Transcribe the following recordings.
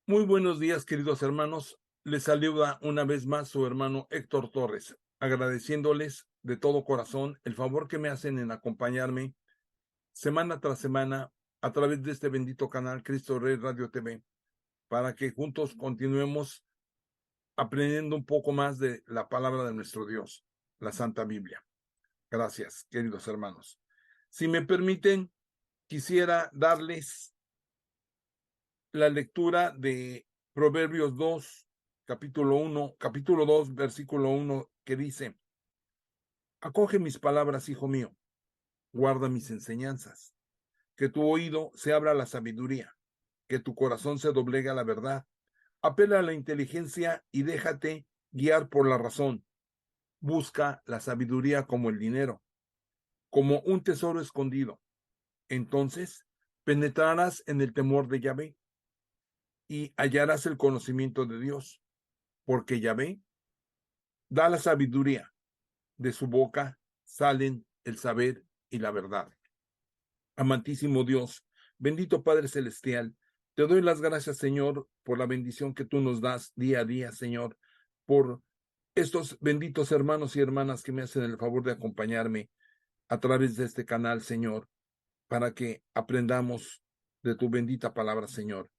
Muy buenos días, queridos hermanos. Les saluda una vez más su hermano Héctor Torres, agradeciéndoles de todo corazón el favor que me hacen en acompañarme semana tras semana a través de este bendito canal Cristo Rey Radio TV, para que juntos continuemos aprendiendo un poco más de la palabra de nuestro Dios, la Santa Biblia. Gracias, queridos hermanos. Si me permiten, quisiera darles la lectura de Proverbios 2, capítulo 2, versículo 1, que dice: acoge mis palabras, hijo mío, guarda mis enseñanzas, que tu oído se abra a la sabiduría, que tu corazón se doblegue a la verdad, apela a la inteligencia y déjate guiar por la razón. Busca la sabiduría como el dinero, como un tesoro escondido. Entonces penetrarás en el temor de Yahvé y hallarás el conocimiento de Dios, porque Yahvé da la sabiduría, de su boca salen el saber y la verdad. Amantísimo Dios, bendito Padre Celestial, te doy las gracias, Señor, por la bendición que tú nos das día a día, Señor, por estos benditos hermanos y hermanas que me hacen el favor de acompañarme a través de este canal, Señor, para que aprendamos de tu bendita palabra, Señor.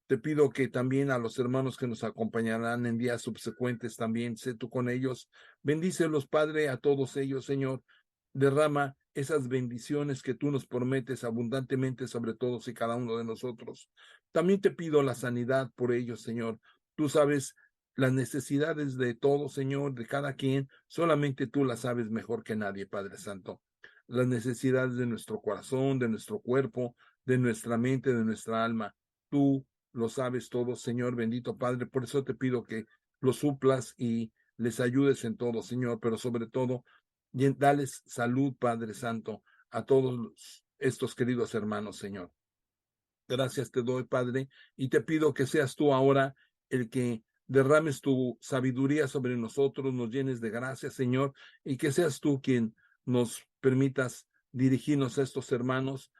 Te pido que también a los hermanos que nos acompañarán en días subsecuentes, también sé tú con ellos. Bendícelos, Padre, a todos ellos, Señor. Derrama esas bendiciones que tú nos prometes abundantemente sobre todos y cada uno de nosotros. También te pido la sanidad por ellos, Señor. Tú sabes las necesidades de todos, Señor, de cada quien. Solamente tú las sabes mejor que nadie, Padre Santo. Las necesidades de nuestro corazón, de nuestro cuerpo, de nuestra mente, de nuestra alma. Tú lo sabes todo, Señor, bendito Padre. Por eso te pido que los suplas y les ayudes en todo, Señor, pero sobre todo, dales salud, Padre Santo, a todos estos queridos hermanos, Señor. Gracias te doy, Padre, y te pido que seas tú ahora el que derrames tu sabiduría sobre nosotros, nos llenes de gracia, Señor, y que seas tú quien nos permitas dirigirnos a estos hermanos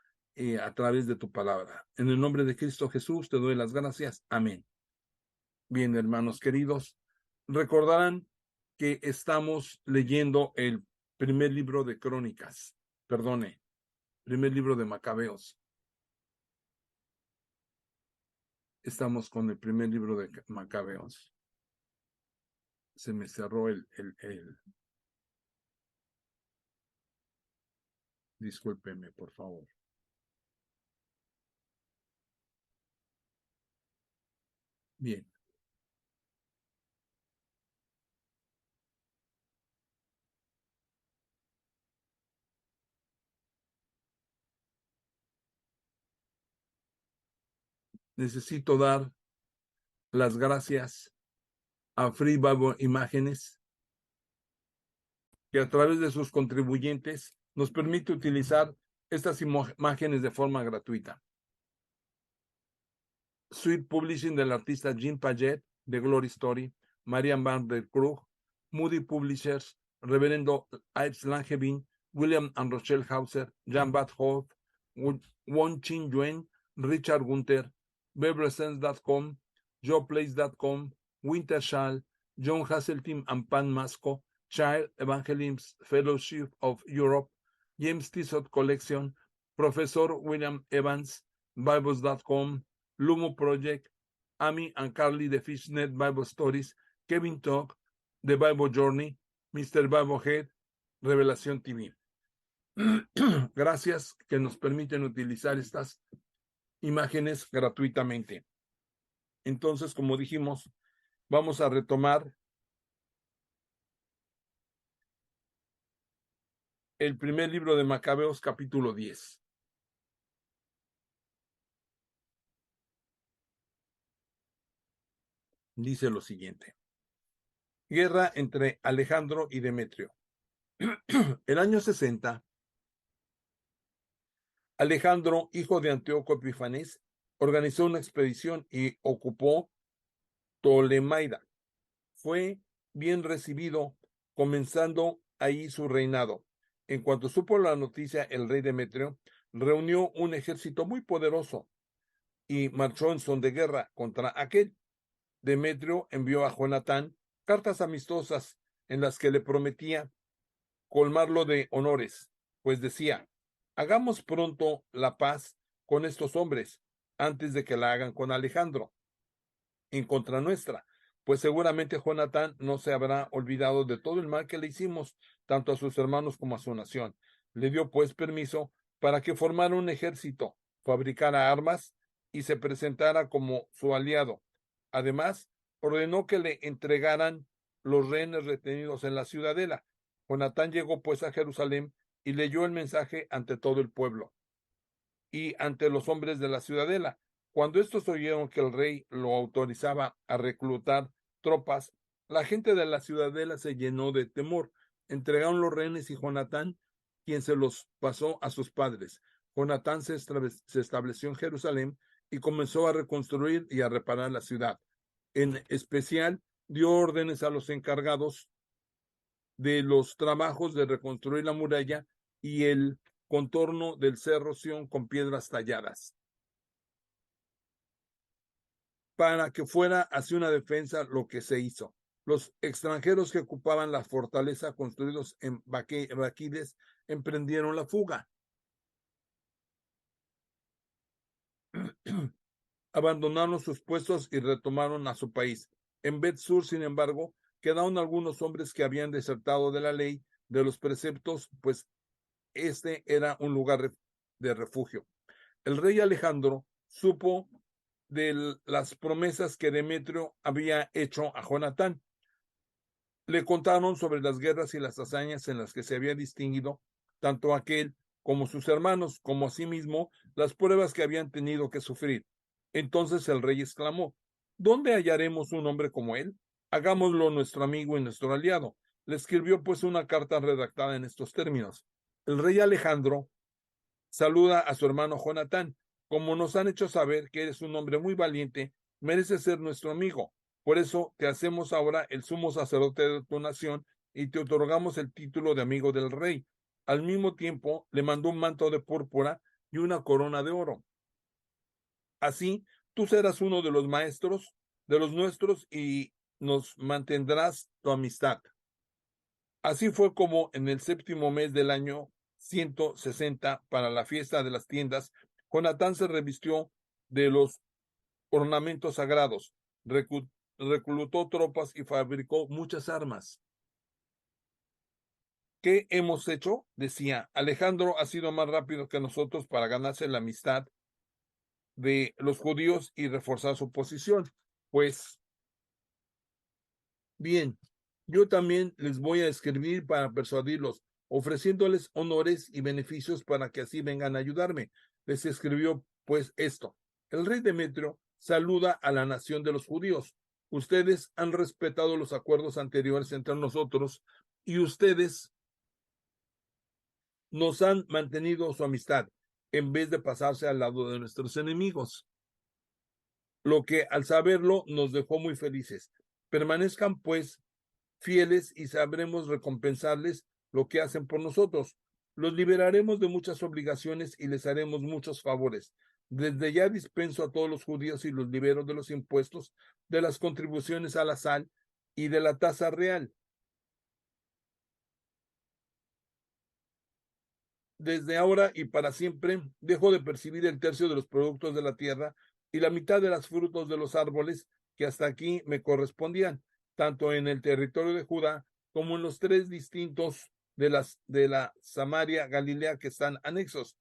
a través de tu palabra. En el nombre de Cristo Jesús te doy las gracias. Amén. Bien, hermanos queridos, recordarán que estamos leyendo el primer libro de Crónicas, perdone, primer libro de Macabeos. Estamos con el primer libro de Macabeos. Se me cerró Discúlpeme, por favor. Bien. Necesito dar las gracias a Free Bible Imágenes, que a través de sus contribuyentes nos permite utilizar estas imágenes de forma gratuita. Sweet Publishing del artista Jean Paget de Glory Story, Marian Van der Krug, Moody Publishers, Reverendo Ives Langevin, William and Rochelle Hauser, Jan Bad Hoff, Won Chin Yuen, Richard Gunther, Bebresense.com, JoePlace.com, Wintershall, John Hasseltine and Pan Masco, Child Evangelism Fellowship of Europe, James Tissot Collection, Professor William Evans, Bibles.com, Lumo Project, Amy and Carly de Fishnet Bible Stories, Kevin Talk, The Bible Journey, Mr. Bible Head, Revelación TV. Gracias que nos permiten utilizar estas imágenes gratuitamente. Entonces, como dijimos, vamos a retomar el primer libro de Macabeos, capítulo 10. Dice lo siguiente: guerra entre Alejandro y Demetrio. El año 60, Alejandro, hijo de Antíoco Epifanes, organizó una expedición y ocupó Ptolemaida. Fue bien recibido, comenzando ahí su reinado. En cuanto supo la noticia, el rey Demetrio reunió un ejército muy poderoso. y marchó en son de guerra contra aquel. Demetrio envió a Jonatán cartas amistosas en las que le prometía colmarlo de honores, pues decía: hagamos pronto la paz con estos hombres antes de que la hagan con Alejandro en contra nuestra, pues seguramente Jonatán no se habrá olvidado de todo el mal que le hicimos, tanto a sus hermanos como a su nación. Le dio pues permiso para que formara un ejército, fabricara armas y se presentara como su aliado. Además, ordenó que le entregaran los rehenes retenidos en la ciudadela. Jonatán llegó pues a Jerusalén y leyó el mensaje ante todo el pueblo y ante los hombres de la ciudadela. Cuando estos oyeron que el rey lo autorizaba a reclutar tropas, la gente de la ciudadela se llenó de temor. Entregaron los rehenes y Jonatán, quien se los pasó a sus padres. Jonatán se estableció en Jerusalén y comenzó a reconstruir y a reparar la ciudad. En especial, dio órdenes a los encargados de los trabajos de reconstruir la muralla y el contorno del cerro Sión con piedras talladas, para que fuera así una defensa lo que se hizo. Los extranjeros que ocupaban la fortaleza construidos en Baquiles emprendieron la fuga. Abandonaron sus puestos y retomaron a su país. En Bet-Sur, sin embargo, quedaron algunos hombres que habían desertado de la ley, de los preceptos, pues este era un lugar de refugio. El rey Alejandro supo de las promesas que Demetrio había hecho a Jonatán. Le contaron sobre las guerras y las hazañas en las que se había distinguido tanto aquel como sus hermanos, como asimismo las pruebas que habían tenido que sufrir. Entonces el rey exclamó: ¿dónde hallaremos un hombre como él? Hagámoslo nuestro amigo y nuestro aliado. Le escribió pues una carta redactada en estos términos: el rey Alejandro saluda a su hermano Jonatán. Como nos han hecho saber que eres un hombre muy valiente, mereces ser nuestro amigo. Por eso te hacemos ahora el sumo sacerdote de tu nación y te otorgamos el título de amigo del rey. Al mismo tiempo, le mandó un manto de púrpura y una corona de oro. Así, tú serás uno de los maestros de los nuestros y nos mantendrás tu amistad. Así fue como en el séptimo mes del año 160, para la fiesta de las tiendas, Jonatán se revistió de los ornamentos sagrados, reclutó tropas y fabricó muchas armas. ¿Qué hemos hecho? Decía: Alejandro ha sido más rápido que nosotros para ganarse la amistad de los judíos y reforzar su posición. Pues bien, yo también les voy a escribir para persuadirlos, ofreciéndoles honores y beneficios para que así vengan a ayudarme. Les escribió pues esto: el rey Demetrio saluda a la nación de los judíos. Ustedes han respetado los acuerdos anteriores entre nosotros y ustedes nos han mantenido su amistad en vez de pasarse al lado de nuestros enemigos, lo que al saberlo nos dejó muy felices. Permanezcan pues fieles y sabremos recompensarles lo que hacen por nosotros. Los liberaremos de muchas obligaciones y les haremos muchos favores. Desde ya dispenso a todos los judíos y los libero de los impuestos, de las contribuciones a la sal y de la tasa real. Desde ahora y para siempre dejo de percibir el tercio de los productos de la tierra y la mitad de los frutos de los árboles que hasta aquí me correspondían, tanto en el territorio de Judá como en los tres distintos de la Samaria, Galilea, que están anexos.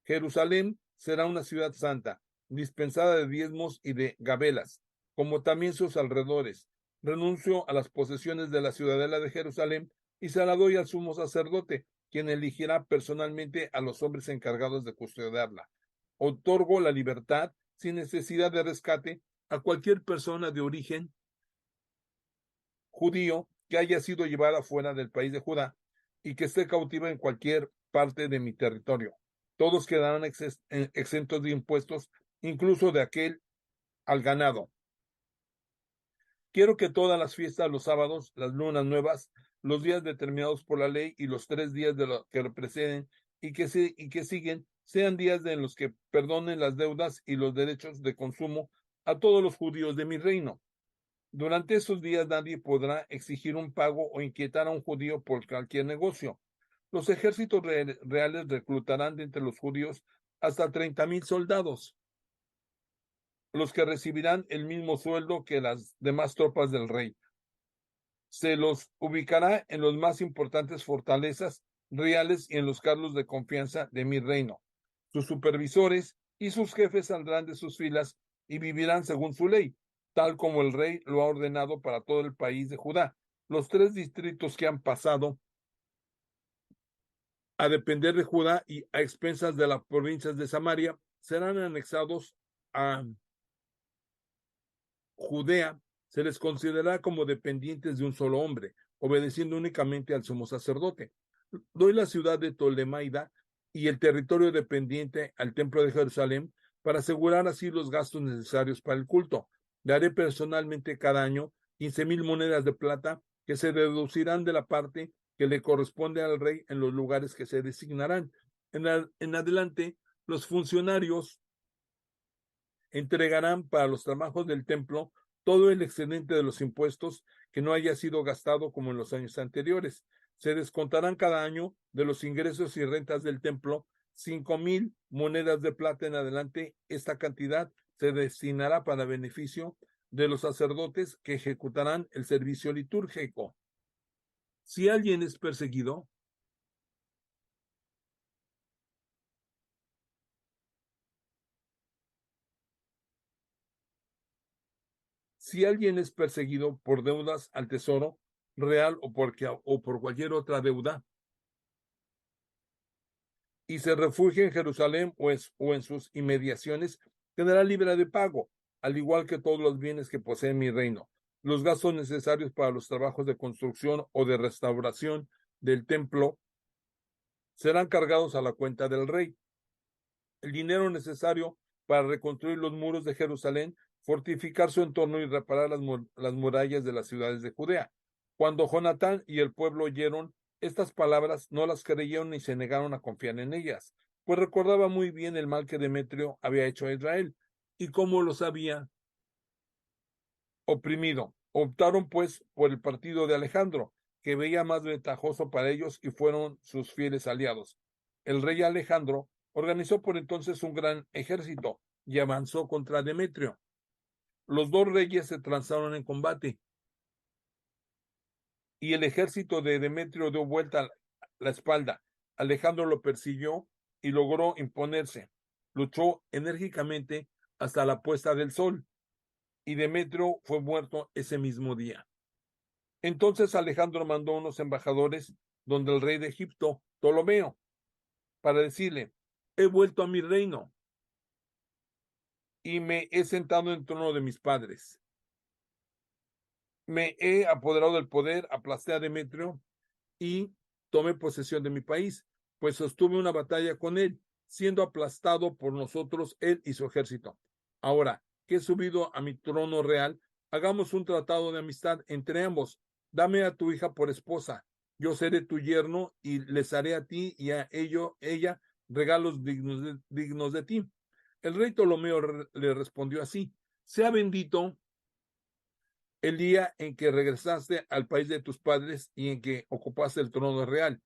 Jerusalén será una ciudad santa, dispensada de diezmos y de gabelas, como también sus alrededores. Renuncio a las posesiones de la ciudadela de Jerusalén y se la doy al sumo sacerdote, quien elegirá personalmente a los hombres encargados de custodiarla. Otorgo la libertad sin necesidad de rescate a cualquier persona de origen judío que haya sido llevada fuera del país de Judá y que esté cautiva en cualquier parte de mi territorio. Todos quedarán exentos de impuestos, incluso de aquel al ganado. Quiero que todas las fiestas, los sábados, las lunas nuevas, los días determinados por la ley y los 3 días de lo que preceden y que siguen sean días en los que perdonen las deudas y los derechos de consumo a todos los judíos de mi reino. Durante esos días nadie podrá exigir un pago o inquietar a un judío por cualquier negocio. Los ejércitos reales reclutarán de entre los judíos hasta 30,000 soldados, los que recibirán el mismo sueldo que las demás tropas del rey. Se los ubicará en las más importantes fortalezas reales y en los cargos de confianza de mi reino. Sus supervisores y sus jefes saldrán de sus filas y vivirán según su ley, tal como el rey lo ha ordenado para todo el país de Judá. Los 3 distritos que han pasado a depender de Judá y a expensas de las provincias de Samaria serán anexados a Judea. Se les considerará como dependientes de un solo hombre, obedeciendo únicamente al sumo sacerdote. Doy la ciudad de Tolemaida y el territorio dependiente al templo de Jerusalén para asegurar así los gastos necesarios para el culto. Daré personalmente cada año 15,000 monedas de plata que se deducirán de la parte que le corresponde al rey en los lugares que se designarán. En adelante, los funcionarios entregarán para los trabajos del templo todo el excedente de los impuestos que no haya sido gastado como en los años anteriores. Se descontarán cada año de los ingresos y rentas del templo 5,000 monedas de plata en adelante. Esta cantidad se destinará para beneficio de los sacerdotes que ejecutarán el servicio litúrgico. Si alguien es perseguido, por deudas al tesoro real o por cualquier otra deuda, y se refugia en Jerusalén o en sus inmediaciones, quedará libre de pago, al igual que todos los bienes que posee mi reino. Los gastos necesarios para los trabajos de construcción o de restauración del templo serán cargados a la cuenta del rey. El dinero necesario para reconstruir los muros de Jerusalén, fortificar su entorno y reparar las murallas de las ciudades de Judea. Cuando Jonatán y el pueblo oyeron estas palabras, no las creyeron ni se negaron a confiar en ellas, pues recordaba muy bien el mal que Demetrio había hecho a Israel y cómo los había oprimido. Optaron pues por el partido de Alejandro, que veía más ventajoso para ellos, y fueron sus fieles aliados. El rey Alejandro organizó por entonces un gran ejército y avanzó contra Demetrio. Los dos reyes se transaron en combate y el ejército de Demetrio dio vuelta la espalda. Alejandro lo persiguió y logró imponerse. Luchó enérgicamente hasta la puesta del sol y Demetrio fue muerto ese mismo día. Entonces Alejandro mandó unos embajadores donde el rey de Egipto, Ptolomeo, para decirle: he vuelto a mi reino y me he sentado en el trono de mis padres. Me he apoderado del poder, aplasté a Demetrio y tomé posesión de mi país, pues sostuve una batalla con él, siendo aplastado por nosotros él y su ejército. Ahora que he subido a mi trono real, hagamos un tratado de amistad entre ambos. Dame a tu hija por esposa, yo seré tu yerno y les haré a ti y a ella regalos dignos de ti. El rey Ptolomeo le respondió así: sea bendito el día en que regresaste al país de tus padres y en que ocupaste el trono real.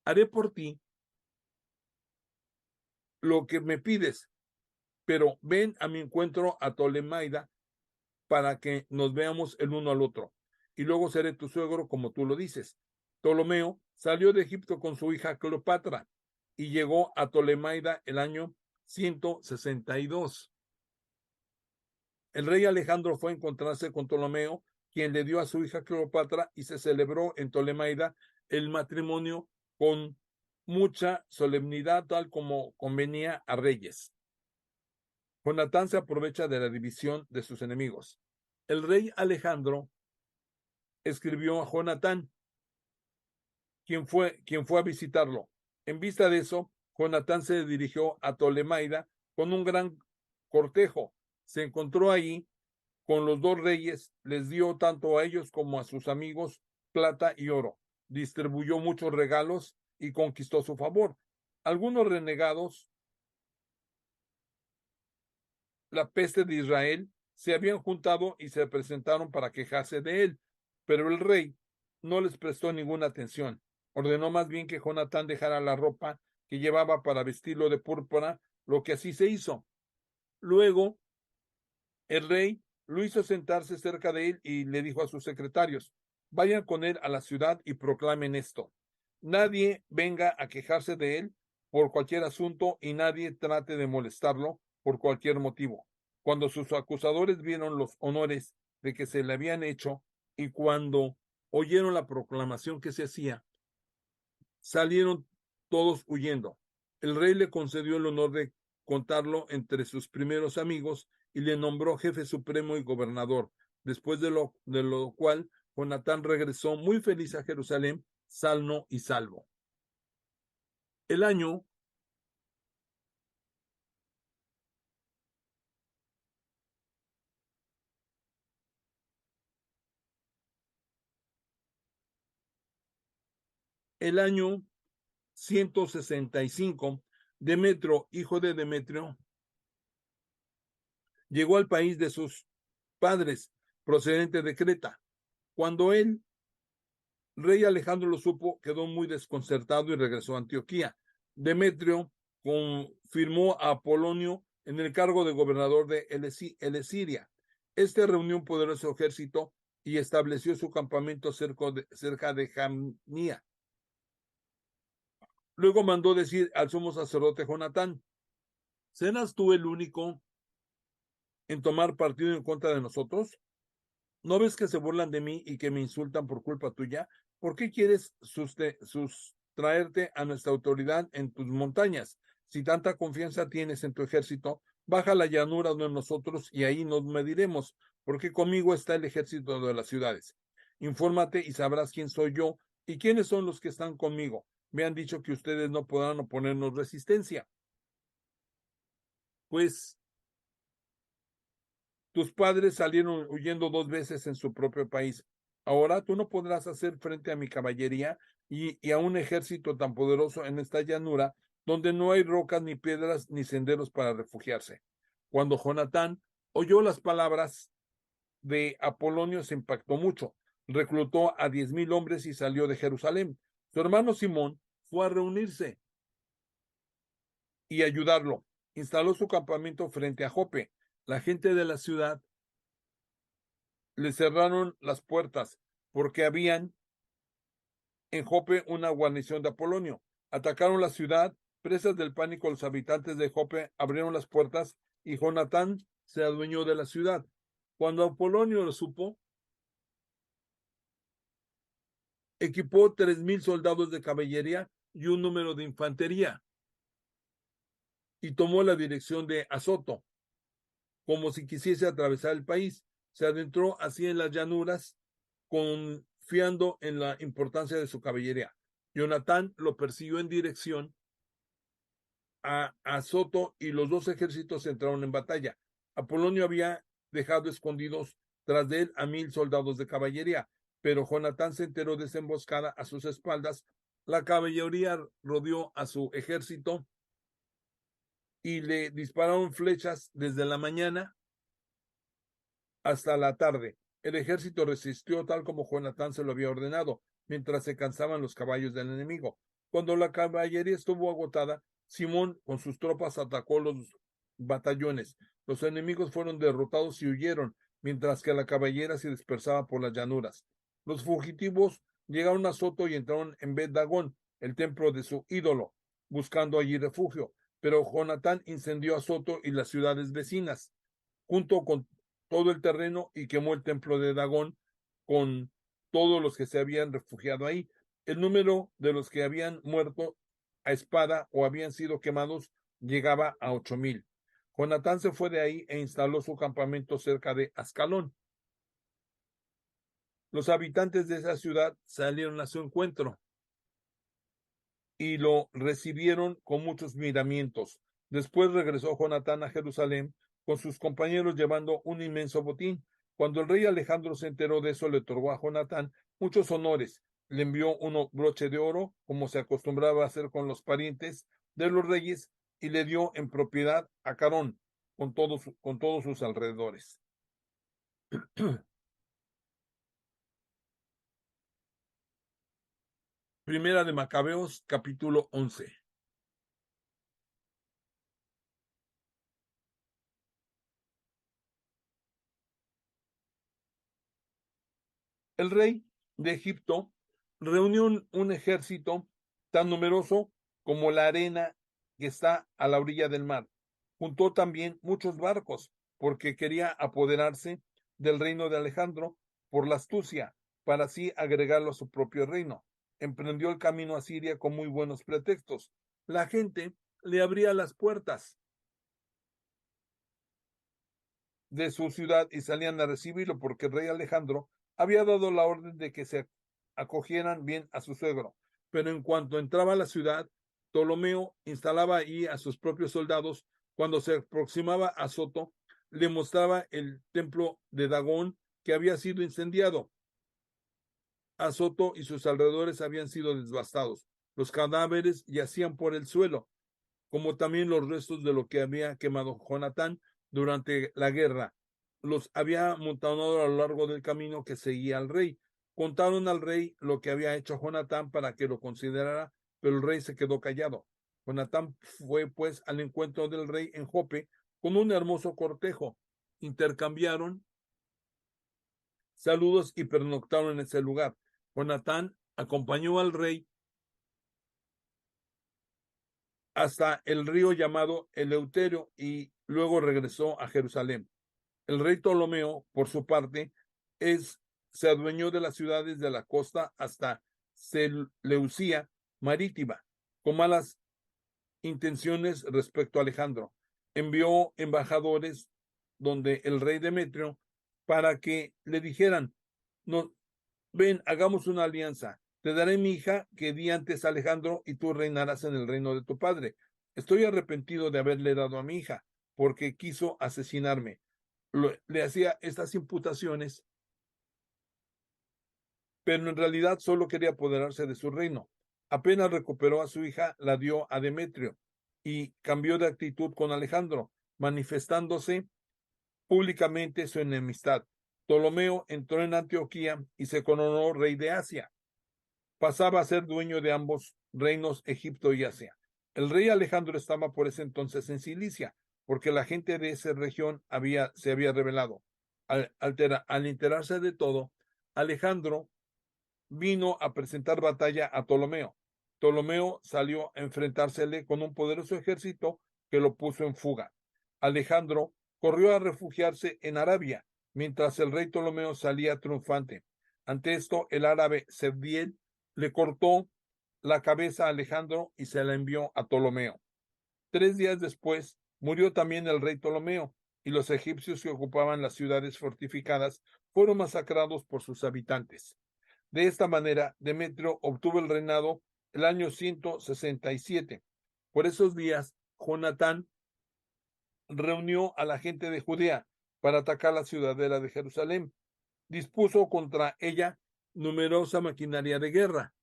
Haré por ti lo que me pides, pero ven a mi encuentro a Tolemaida para que nos veamos el uno al otro, y luego seré tu suegro como tú lo dices. Ptolomeo salió de Egipto con su hija Cleopatra y llegó a Tolemaida el año 162. El rey Alejandro fue a encontrarse con Ptolomeo, quien le dio a su hija Cleopatra, y se celebró en Tolemaida el matrimonio con mucha solemnidad, tal como convenía a reyes. Jonatán se aprovecha de la división de sus enemigos. El rey Alejandro escribió a Jonatán, quien fue a visitarlo. En vista de eso, Jonatán se dirigió a Tolemaida con un gran cortejo. Se encontró ahí con los dos reyes, les dio tanto a ellos como a sus amigos plata y oro, distribuyó muchos regalos y conquistó su favor. Algunos renegados la peste de Israel, se habían juntado y se presentaron para quejarse de él, pero el rey no les prestó ninguna atención. Ordenó más bien que Jonatán dejara la ropa que llevaba para vestirlo de púrpura, lo que así se hizo. Luego, el rey lo hizo sentarse cerca de él y le dijo a sus secretarios: vayan con él a la ciudad y proclamen esto. Nadie venga a quejarse de él por cualquier asunto y nadie trate de molestarlo por cualquier motivo. Cuando sus acusadores vieron los honores de que se le habían hecho y cuando oyeron la proclamación que se hacía, salieron todos huyendo. El rey le concedió el honor de contarlo entre sus primeros amigos y le nombró jefe supremo y gobernador, después de lo cual Jonatán regresó muy feliz a Jerusalén, sano y salvo. El año el año 165, Demetrio, hijo de Demetrio, llegó al país de sus padres, procedente de Creta. Cuando el rey Alejandro lo supo, quedó muy desconcertado y regresó a Antioquía. Demetrio confirmó a Apolonio en el cargo de gobernador de Elesiria. Este reunió un poderoso ejército y estableció su campamento cerca de Jamnia. Luego mandó decir al sumo sacerdote Jonatán: ¿serás tú el único en tomar partido en contra de nosotros? ¿No ves que se burlan de mí y que me insultan por culpa tuya? ¿Por qué quieres sustraerte a nuestra autoridad en tus montañas? Si tanta confianza tienes en tu ejército, baja a la llanura de nosotros y ahí nos mediremos, porque conmigo está el ejército de las ciudades. Infórmate y sabrás quién soy yo y quiénes son los que están conmigo. Me han dicho que ustedes no podrán oponernos resistencia. Pues tus padres salieron huyendo 2 veces en su propio país. Ahora tú no podrás hacer frente a mi caballería y a un ejército tan poderoso en esta llanura, donde no hay rocas, ni piedras, ni senderos para refugiarse. Cuando Jonatán oyó las palabras de Apolonio, se impactó mucho. Reclutó a 10,000 hombres y salió de Jerusalén. Su hermano Simón fue a reunirse y ayudarlo. Instaló su campamento frente a Jope. La gente de la ciudad le cerraron las puertas porque habían en Jope una guarnición de Apolonio. Atacaron la ciudad, presas del pánico, los habitantes de Jope abrieron las puertas y Jonatán se adueñó de la ciudad. Cuando Apolonio lo supo, equipó 3,000 soldados de caballería y un número de infantería y tomó la dirección de Azoto, como si quisiese atravesar el país. Se adentró así en las llanuras, confiando en la importancia de su caballería. Jonatán lo persiguió en dirección a Soto y los dos ejércitos entraron en batalla. Apolonio había dejado escondidos tras de él a 1,000 soldados de caballería, pero Jonatán se enteró de esa emboscada a sus espaldas. La caballería rodeó a su ejército y le dispararon flechas desde la mañana hasta la tarde. El ejército resistió tal como Jonatán se lo había ordenado, mientras se cansaban los caballos del enemigo. Cuando la caballería estuvo agotada, Simón con sus tropas atacó los batallones. Los enemigos fueron derrotados y huyeron, mientras que la caballería se dispersaba por las llanuras. Los fugitivos llegaron a Soto y entraron en Bet Dagón, el templo de su ídolo, buscando allí refugio. Pero Jonatán incendió a Soto y las ciudades vecinas, junto con todo el terreno, y quemó el templo de Dagón con todos los que se habían refugiado ahí. El número de los que habían muerto a espada o habían sido quemados llegaba a 8,000. Jonatán se fue de ahí e instaló su campamento cerca de Ascalón. Los habitantes de esa ciudad salieron a su encuentro y lo recibieron con muchos miramientos. Después regresó Jonatán a Jerusalén con sus compañeros llevando un inmenso botín. Cuando el rey Alejandro se enteró de eso, le otorgó a Jonatán muchos honores. Le envió un broche de oro, como se acostumbraba a hacer con los parientes de los reyes, y le dio en propiedad a Carón, con todos sus alrededores. Primera de Macabeos, capítulo 11. El rey de Egipto reunió un ejército tan numeroso como la arena que está a la orilla del mar. Juntó también muchos barcos porque quería apoderarse del reino de Alejandro por la astucia, para así agregarlo a su propio reino. Emprendió el camino a Siria con muy buenos pretextos. La gente le abría las puertas de su ciudad y salían a recibirlo porque el rey Alejandro había dado la orden de que se acogieran bien a su suegro. Pero en cuanto entraba a la ciudad, Ptolomeo instalaba ahí a sus propios soldados. Cuando se aproximaba a Soto, le mostraba el templo de Dagón que había sido incendiado. Soto y sus alrededores habían sido devastados. Los cadáveres yacían por el suelo, como también los restos de lo que había quemado Jonatán durante la guerra. Los había montado a lo largo del camino que seguía al rey. Contaron al rey lo que había hecho Jonatán para que lo considerara, pero el rey se quedó callado. Jonatán fue pues al encuentro del rey en Jope con un hermoso cortejo. Intercambiaron saludos y pernoctaron en ese lugar. Jonatán acompañó al rey hasta el río llamado Eleuterio y luego regresó a Jerusalén. El rey Ptolomeo, por su parte, se adueñó de las ciudades de la costa hasta Seleucia marítima, con malas intenciones respecto a Alejandro. Envió embajadores donde el rey Demetrio para que le dijeran, no, ven, hagamos una alianza. Te daré mi hija que di antes a Alejandro y tú reinarás en el reino de tu padre. Estoy arrepentido de haberle dado a mi hija porque quiso asesinarme. Le hacía estas imputaciones, pero en realidad solo quería apoderarse de su reino. Apenas recuperó a su hija, la dio a Demetrio y cambió de actitud con Alejandro, manifestándose públicamente su enemistad. Ptolomeo entró en Antioquía y se coronó rey de Asia. Pasaba a ser dueño de ambos reinos, Egipto y Asia. El rey Alejandro estaba por ese entonces en Cilicia, porque la gente de esa región se había rebelado. Al enterarse de todo, Alejandro vino a presentar batalla a Ptolomeo. Ptolomeo salió a enfrentársele con un poderoso ejército que lo puso en fuga. Alejandro corrió a refugiarse en Arabia, mientras el rey Ptolomeo salía triunfante. Ante esto, el árabe Sebdiel le cortó la cabeza a Alejandro y se la envió a Ptolomeo. 3 días después, murió también el rey Ptolomeo, y los egipcios que ocupaban las ciudades fortificadas fueron masacrados por sus habitantes. De esta manera, Demetrio obtuvo el reinado el año 167. Por esos días, Jonatán reunió a la gente de Judea para atacar la ciudadela de Jerusalén. Dispuso contra ella numerosa maquinaria de guerra.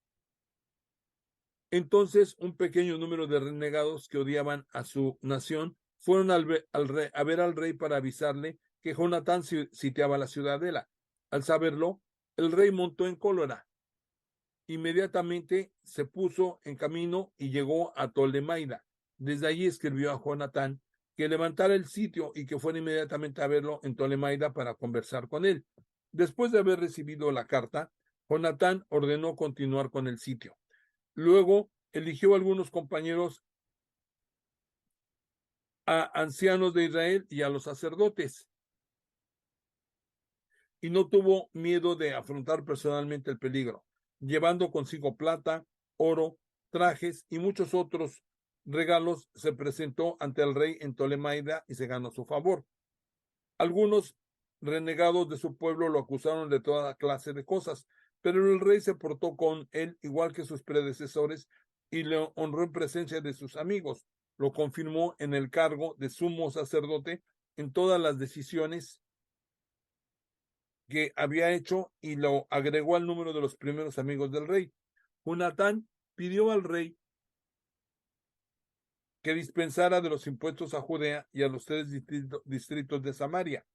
Entonces, un pequeño número de renegados que odiaban a su nación fueron a ver al rey para avisarle que Jonatán sitiaba la ciudadela. Al saberlo, el rey montó en cólera. Inmediatamente se puso en camino y llegó a Tolemaida. Desde allí escribió a Jonatán que levantara el sitio y que fuera inmediatamente a verlo en Tolemaida para conversar con él. Después de haber recibido la carta, Jonatán ordenó continuar con el sitio. Luego eligió a algunos compañeros, a ancianos de Israel y a los sacerdotes, y no tuvo miedo de afrontar personalmente el peligro, llevando consigo plata, oro, trajes y muchos otros regalos. Se presentó ante el rey en Tolemaida y se ganó su favor. Algunos renegados de su pueblo lo acusaron de toda clase de cosas, pero el rey se portó con él igual que sus predecesores y le honró en presencia de sus amigos. Lo confirmó en el cargo de sumo sacerdote en todas las decisiones que había hecho y lo agregó al número de los primeros amigos del rey. Jonatán pidió al rey que dispensara de los impuestos a Judea y a los 3 distritos de Samaria.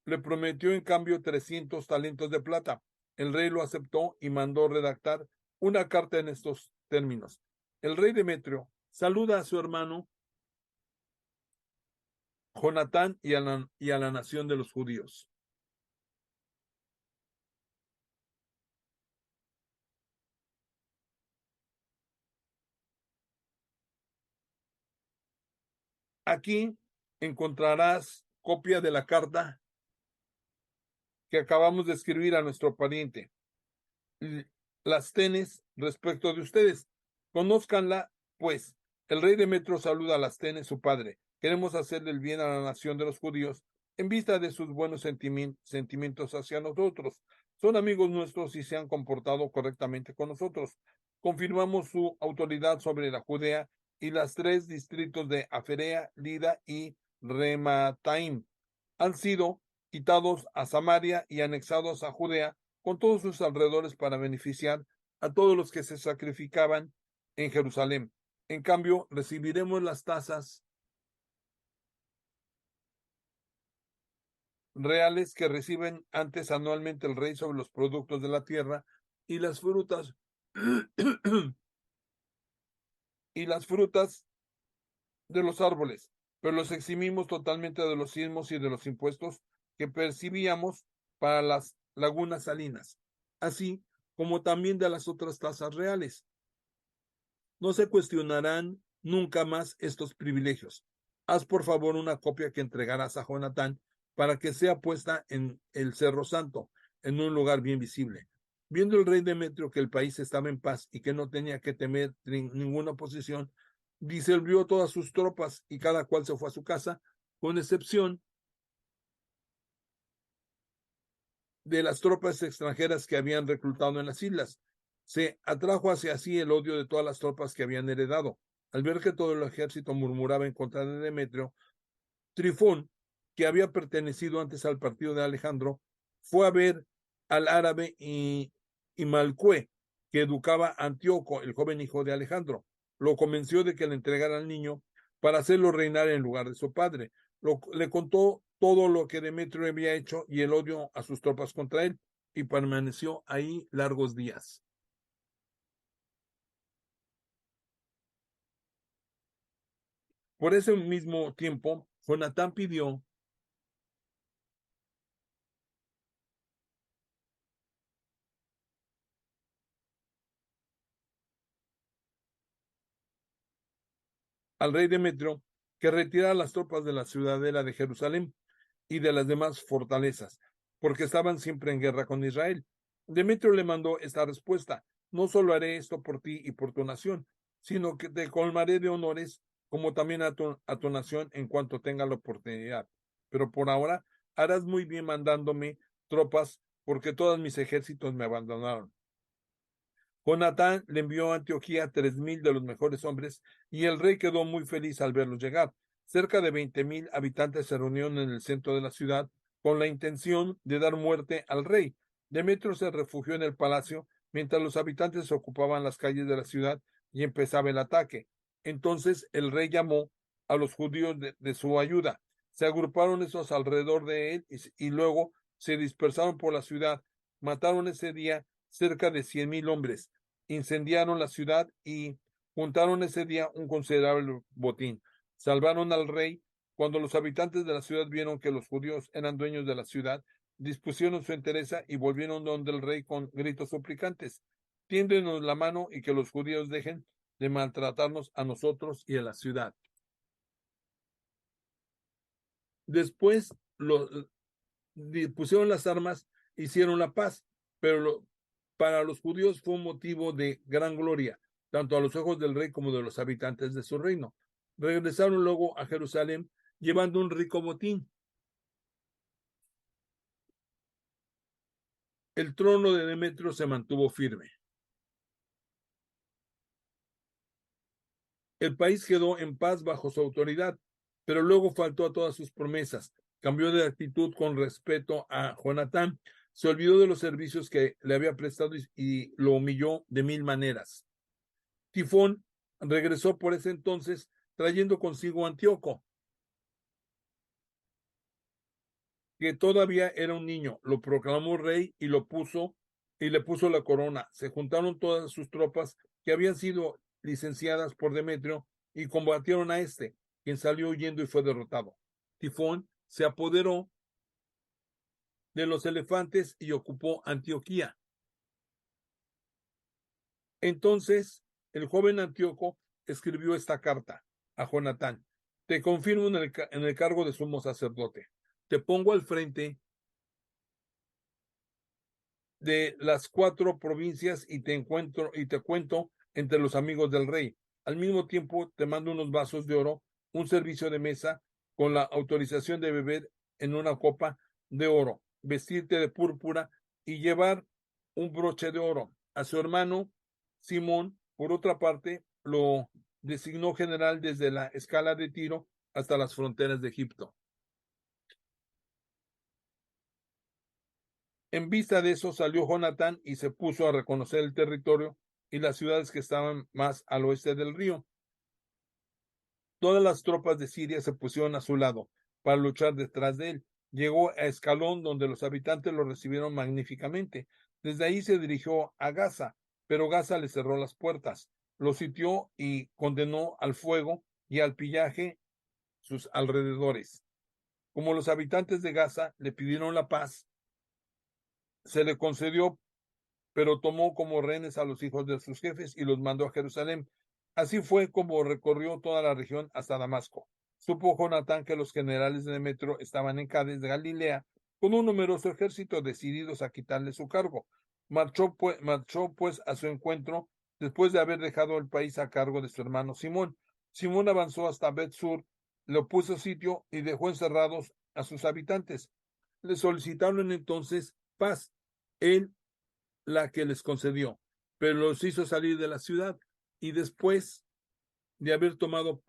Le prometió en cambio 300 talentos de plata. El rey lo aceptó y mandó redactar una carta en estos términos. El rey Demetrio saluda a su hermano Jonatán y a la nación de los judíos. Aquí encontrarás copia de la carta que acabamos de escribir a nuestro pariente. Las tenes respecto de ustedes. Conózcanla, pues. El rey Demetrio saluda a las tenes, su padre. Queremos hacerle el bien a la nación de los judíos en vista de sus buenos sentimientos hacia nosotros. Son amigos nuestros y se han comportado correctamente con nosotros. Confirmamos su autoridad sobre la Judea y las 3 distritos de Aferea, Lida y Remataim. Han sido quitados a Samaria y anexados a Judea con todos sus alrededores para beneficiar a todos los que se sacrificaban en Jerusalén. En cambio, recibiremos las tasas reales que reciben antes anualmente el rey sobre los productos de la tierra y las frutas y las frutas de los árboles, pero los eximimos totalmente de los diezmos y de los impuestos que percibíamos para las lagunas salinas, así como también de las otras tasas reales. No se cuestionarán nunca más estos privilegios. Haz por favor una copia que entregarás a Jonatán para que sea puesta en el Cerro Santo, en un lugar bien visible. Viendo el rey Demetrio que el país estaba en paz y que no tenía que temer ninguna oposición, disolvió todas sus tropas y cada cual se fue a su casa, con excepción de las tropas extranjeras que habían reclutado en las islas. Se atrajo hacia sí el odio de todas las tropas que habían heredado. Al ver que todo el ejército murmuraba en contra de Demetrio, Trifón, que había pertenecido antes al partido de Alejandro, fue a ver al árabe y Malcue, que educaba a Antíoco, el joven hijo de Alejandro. Lo convenció de que le entregara al niño para hacerlo reinar en lugar de su padre. Le contó todo lo que Demetrio había hecho y el odio a sus tropas contra él, y permaneció ahí largos días. Por ese mismo tiempo, Jonatán pidió al rey Demetrio que retirara las tropas de la ciudadela de Jerusalén y de las demás fortalezas, porque estaban siempre en guerra con Israel. Demetrio le mandó esta respuesta: no solo haré esto por ti y por tu nación, sino que te colmaré de honores, como también a tu nación en cuanto tenga la oportunidad. Pero por ahora harás muy bien mandándome tropas, porque todos mis ejércitos me abandonaron. Jonatán le envió a Antioquía 3,000 de los mejores hombres, y el rey quedó muy feliz al verlos llegar. Cerca de 20,000 habitantes se reunieron en el centro de la ciudad con la intención de dar muerte al rey. Demetrio se refugió en el palacio mientras los habitantes ocupaban las calles de la ciudad y empezaba el ataque. Entonces el rey llamó a los judíos de su ayuda. Se agruparon esos alrededor de él y luego se dispersaron por la ciudad. Mataron ese día cerca de 100,000 hombres, incendiaron la ciudad y juntaron ese día un considerable botín. Salvaron al rey. Cuando los habitantes de la ciudad vieron que los judíos eran dueños de la ciudad, dispusieron su entereza y volvieron donde el rey con gritos suplicantes: tiéndenos la mano y que los judíos dejen de maltratarnos a nosotros y a la ciudad. Después pusieron las armas, hicieron la paz, pero para los judíos fue un motivo de gran gloria, tanto a los ojos del rey como de los habitantes de su reino. Regresaron luego a Jerusalén llevando un rico botín. El trono de Demetrio se mantuvo firme. El país quedó en paz bajo su autoridad, pero luego faltó a todas sus promesas. Cambió de actitud con respecto a Jonatán, se olvidó de los servicios que le había prestado y lo humilló de 1000 maneras. Tifón regresó por ese entonces trayendo consigo a Antíoco, que todavía era un niño, lo proclamó rey y le puso la corona. Se juntaron todas sus tropas que habían sido licenciadas por Demetrio y combatieron a este, quien salió huyendo y fue derrotado. Tifón se apoderó de los elefantes y ocupó Antioquía. Entonces, el joven Antíoco escribió esta carta a Jonatán: te confirmo en el cargo de sumo sacerdote. Te pongo al frente de las 4 provincias y te cuento entre los amigos del rey. Al mismo tiempo, te mando unos vasos de oro, un servicio de mesa con la autorización de beber en una copa de oro, vestirte de púrpura y llevar un broche de oro. A su hermano Simón, por otra parte, lo designó general desde la escala de Tiro hasta las fronteras de Egipto. En vista de eso salió Jonatán y se puso a reconocer el territorio y las ciudades que estaban más al oeste del río. Todas las tropas de Siria se pusieron a su lado para luchar detrás de él. Llegó a Escalón, donde los habitantes lo recibieron magníficamente. Desde ahí se dirigió a Gaza, pero Gaza le cerró las puertas, lo sitió y condenó al fuego y al pillaje sus alrededores. Como los habitantes de Gaza le pidieron la paz, se le concedió, pero tomó como rehenes a los hijos de sus jefes y los mandó a Jerusalén. Así fue como recorrió toda la región hasta Damasco. Supo Jonatán que los generales de Demetrio estaban en Cades de Galilea con un numeroso ejército decididos a quitarle su cargo. Marchó pues a su encuentro después de haber dejado el país a cargo de su hermano Simón. Simón avanzó hasta Bet-Sur, le puso sitio y dejó encerrados a sus habitantes. Le solicitaron entonces paz. Él la que les concedió, pero los hizo salir de la ciudad y después de haber tomado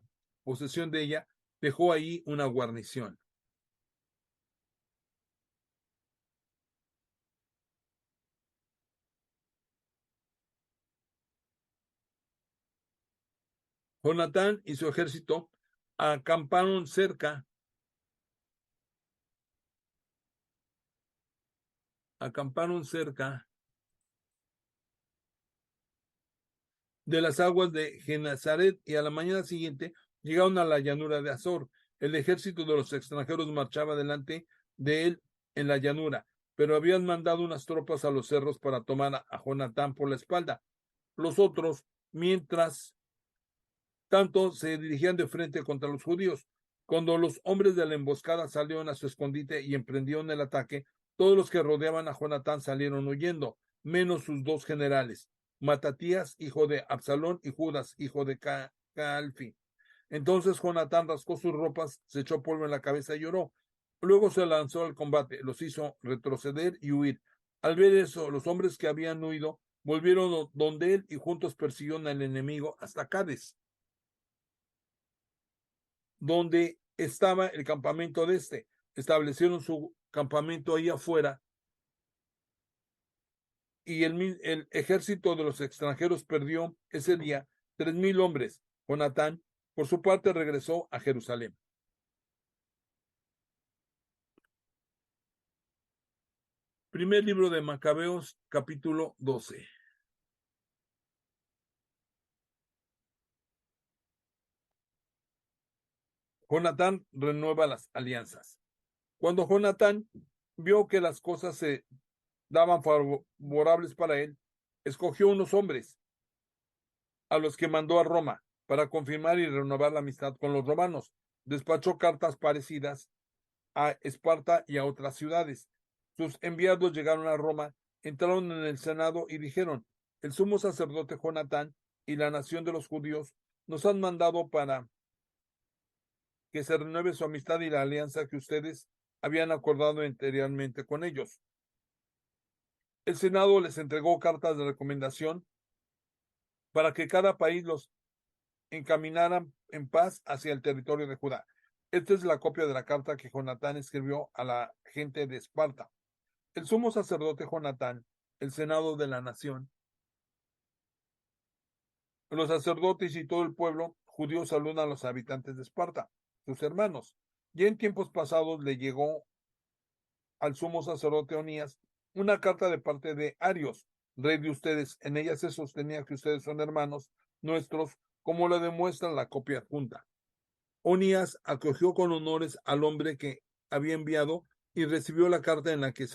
posesión de ella, dejó ahí una guarnición. Jonatán y su ejército acamparon cerca, acamparon cerca de las aguas de Genazaret y a la mañana siguiente llegaron a la llanura de Azor. El ejército de los extranjeros marchaba delante de él en la llanura, pero habían mandado unas tropas a los cerros para tomar a Jonatán por la espalda. Los otros, mientras tanto, se dirigían de frente contra los judíos. Cuando los hombres de la emboscada salieron a su escondite y emprendieron el ataque, todos los que rodeaban a Jonatán salieron huyendo, menos sus 2 generales, Matatías, hijo de Absalón, y Judas, hijo de Calfi. Entonces Jonatán rascó sus ropas, se echó polvo en la cabeza y lloró. Luego se lanzó al combate, los hizo retroceder y huir. Al ver eso, los hombres que habían huido volvieron donde él y juntos persiguieron al enemigo hasta Cades, donde estaba el campamento de este. Establecieron su campamento ahí afuera y el ejército de los extranjeros perdió ese día 3,000 hombres. Jonatán, por su parte, regresó a Jerusalén. Primer libro de Macabeos, capítulo 12. Jonatán renueva las alianzas. Cuando Jonatán vio que las cosas se daban favorables para él, escogió unos hombres a los que mandó a Roma para confirmar y renovar la amistad con los romanos. Despachó cartas parecidas a Esparta y a otras ciudades. Sus enviados llegaron a Roma, entraron en el Senado y dijeron: el sumo sacerdote Jonatán y la nación de los judíos nos han mandado para que se renueve su amistad y la alianza que ustedes habían acordado anteriormente con ellos. El Senado les entregó cartas de recomendación para que cada país los encaminaran en paz hacia el territorio de Judá. Esta es la copia de la carta que Jonatán escribió a la gente de Esparta. El sumo sacerdote Jonatán, el senado de la nación, los sacerdotes y todo el pueblo judíos saludan a los habitantes de Esparta, sus hermanos. Ya en tiempos pasados le llegó al sumo sacerdote Onías una carta de parte de Arios, rey de ustedes. En ella se sostenía que ustedes son hermanos nuestros, como lo demuestra la copia adjunta. Onías acogió con honores al hombre que había enviado y recibió la carta en la que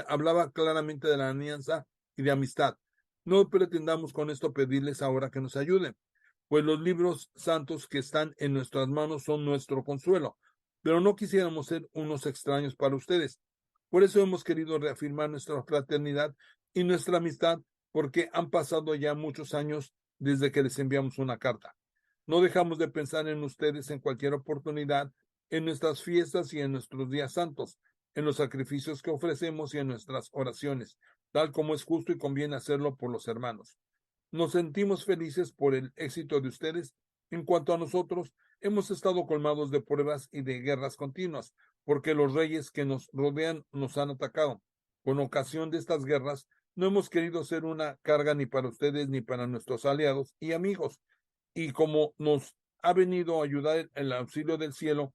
hablaba claramente de la alianza y de amistad. No pretendamos con esto pedirles ahora que nos ayuden, pues los libros santos que están en nuestras manos son nuestro consuelo, pero no quisiéramos ser unos extraños para ustedes. Por eso hemos querido reafirmar nuestra fraternidad y nuestra amistad, porque han pasado ya muchos años desde que les enviamos una carta. No dejamos de pensar en ustedes en cualquier oportunidad, en nuestras fiestas y en nuestros días santos, en los sacrificios que ofrecemos y en nuestras oraciones, tal como es justo y conviene hacerlo por los hermanos. Nos sentimos felices por el éxito de ustedes. En cuanto a nosotros, hemos estado colmados de pruebas y de guerras continuas, porque los reyes que nos rodean nos han atacado. Con ocasión de estas guerras, no hemos querido ser una carga ni para ustedes ni para nuestros aliados y amigos. Y como nos ha venido a ayudar el auxilio del cielo,